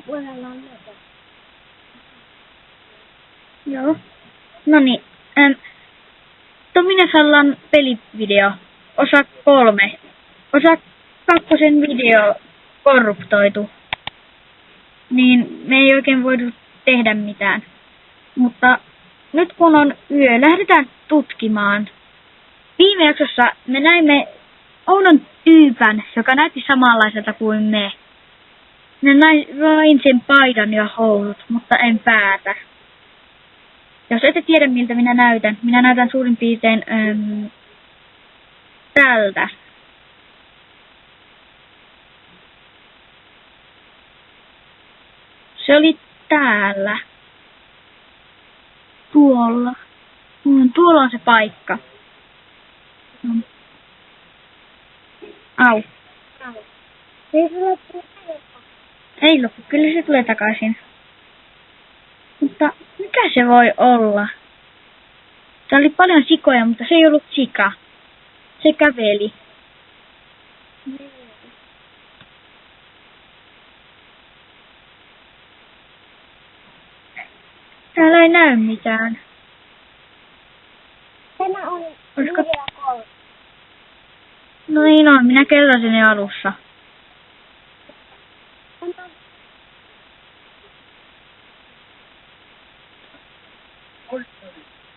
Puolella on näitä. Joo. No niin. Tomine Sallan pelivideo. Osa 3. Osa 2 video korruptoitu. Niin me ei oikein voidu tehdä mitään. Mutta nyt kun on yö, lähdetään tutkimaan. Viime jaksossa me näimme oudon tyypän, joka näytti samanlaiselta kuin me. Vain sen paidan ja housut, mutta en päätä. Jos ette tiedä miltä minä näytän suurin piirtein tältä. Se oli täällä. Tuolla. Tuolla on se paikka. Au. Ei loppu, kyllä se tulee takaisin. Mutta mikä se voi olla? Täällä oli paljon sikoja, mutta se ei ollut sika. Se käveli. Täällä ei näy mitään. Tämä on Olisiko... 4-3. No niin on, minä kerroin ne alussa.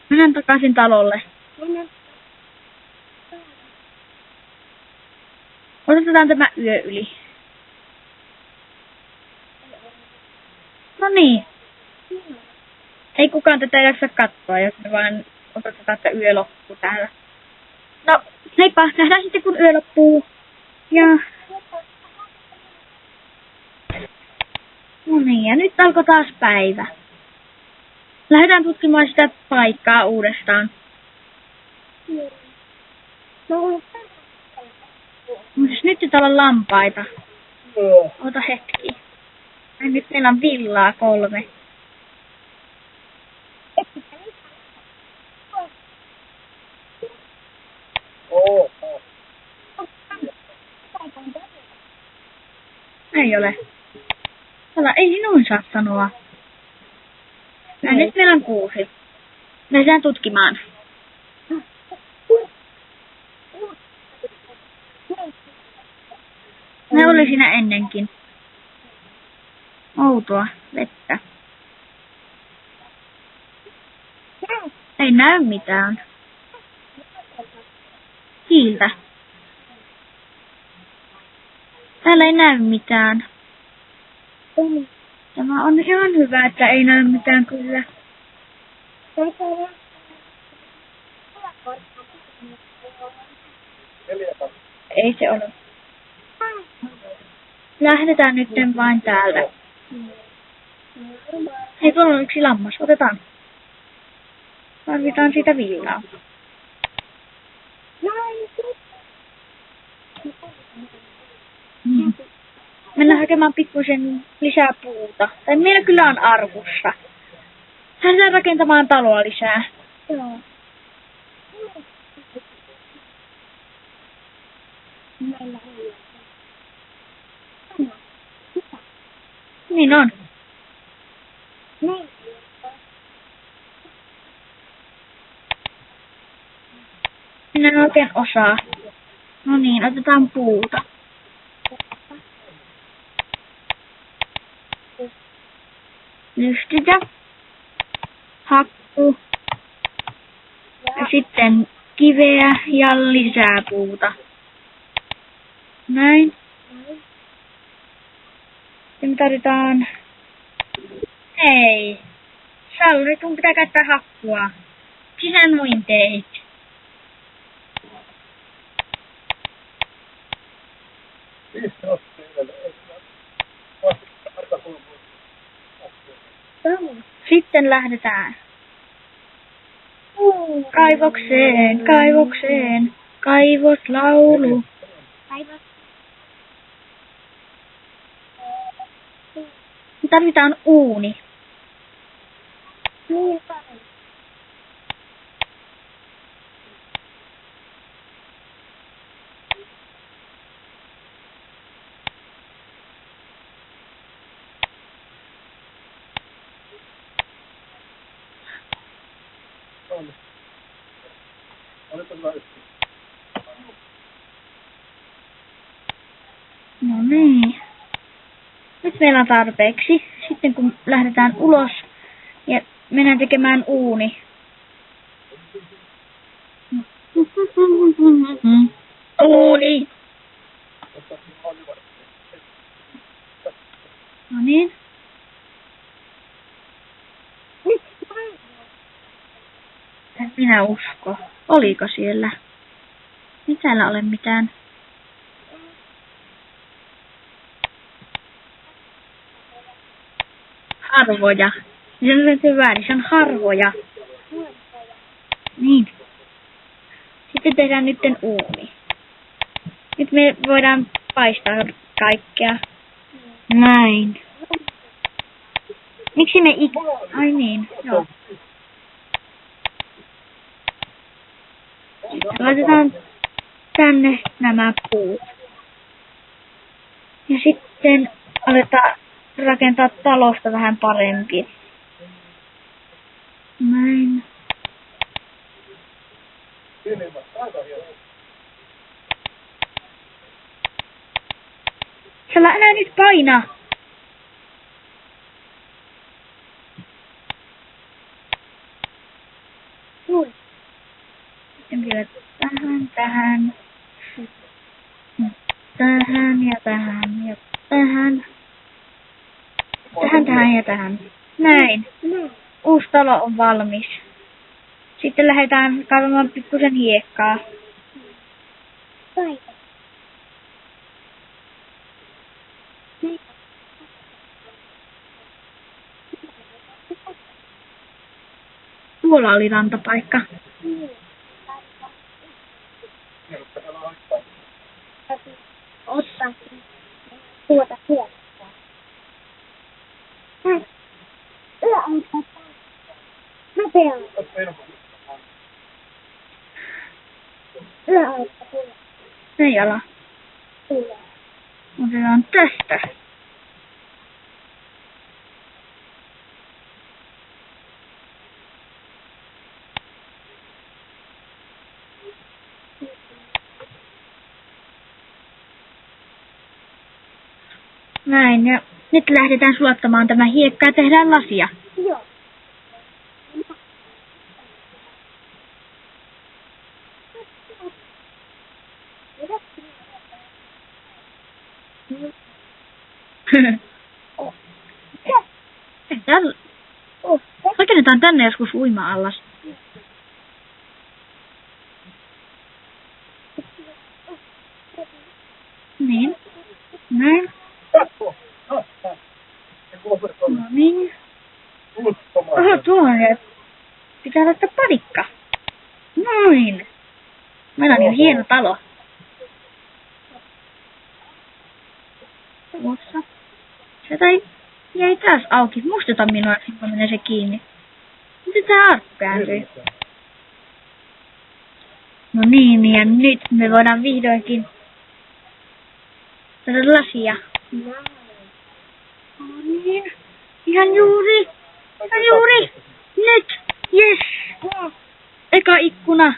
Mennään takaisin talolle. Otetaan tämä yö yli. No niin. Ei kukaan tätä jaksa katsoa, jos me vaan otetaan, että yö loppuu täällä. No, heippa, nähdään sitten kun yö loppuu. Ja... No niin, ja nyt alkoi taas päivä. Lähdetään tutkimaan sitä paikkaa uudestaan. Mutta nyt täällä on lampaita. Ota hetki. Nyt meillä on villaa 3. Ei ole. Täällä ei sinun saa sanoa. Ja nyt meillä on 6. Lähdetään tutkimaan. Ne oli siinä ennenkin. Outoa vettä. Ei näy mitään. Hiiltä. Täällä ei näy mitään. Tämä on ihan hyvä, että ei näy mitään kyllä. Ei se ole. Lähdetään nyt vain täältä. Hei, tuolla on yksi lammas. Otetaan. Tarvitaan siitä villaa. Mennään hakemaan pikkuisen lisää puuta. Tai meillä kyllä on arkussa. Lähdetään rakentamaan taloa lisää. Joo. Niin on. Minä en oikein osaa. No niin, otetaan puuta. Lystytä. Hakku. Ja sitten kiveä ja lisää puuta. Näin. Sitten tarvitaan... Ei. Salli, kun pitää käyttää hakkua. Sinä noin teit. Sitten lähdetään. Kaivokseen, kaivokseen, kaivoslaulu. Tarvitaan uuni. No niin. Nyt meillä on tarpeeksi. Sitten kun lähdetään ulos ja mennään tekemään uuni. Uuni! No niin. En minä usko. Oliko siellä? Ei täällä ole mitään. Harvoja. Se on nyt väärin, se on harvoja. Niin. Sitten tehdään nytten uuni. Nyt me voidaan paistaa kaikkea. Näin. Miksi me ai niin, joo. Laitetaan tänne nämä puut. Ja sitten aletaan rakentaa talosta vähän parempi. Näin. Sä älä nyt paina. Sitten vielä tähän. Tähän ja tähän ja tähän. Tähän ja tähän. Näin. Uusi talo on valmis. Sitten lähdetään kaivamaan pikkusen hiekkaa. Tuolla oli rantapaikka. Ottaa tuota hiekkaa. Yöaikaa. Nopeaa. Yöaikaa tulee. Ei ala. Tulee. Otetaan tästä. Näin, ja nyt lähdetään sulattamaan tämä hiekka ja tehdään lasia. Joo. Rakennetaan tänne joskus uima-allas. Niin. Näin. No niin. Oho, tuohon ja pitää laittaa palikka. Noin. Meillä on jo hieno talo. Tuossa. Se jäi taas auki. Muistuta minua, että menee se kiinni. Miten tää arkku kääntyy? No niin, ja nyt me voidaan vihdoinkin tätä lasia. No niin. Ihan juuri. Ihan juuri. Nyt. Yes. Eka ikkuna.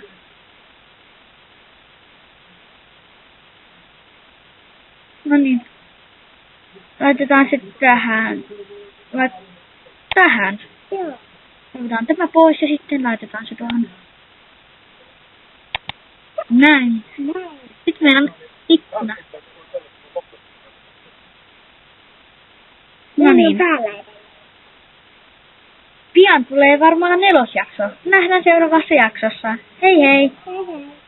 No niin. Laitetaan se tähän. Tähän. Joo. Otetaan tämä pois ja sitten laitetaan se tuohon. Näin. Nyt meillä on ikkuna. No niin. Pian tulee varmaan 4. jakso. Nähdään seuraavassa jaksossa. Hei hei! Hei hei.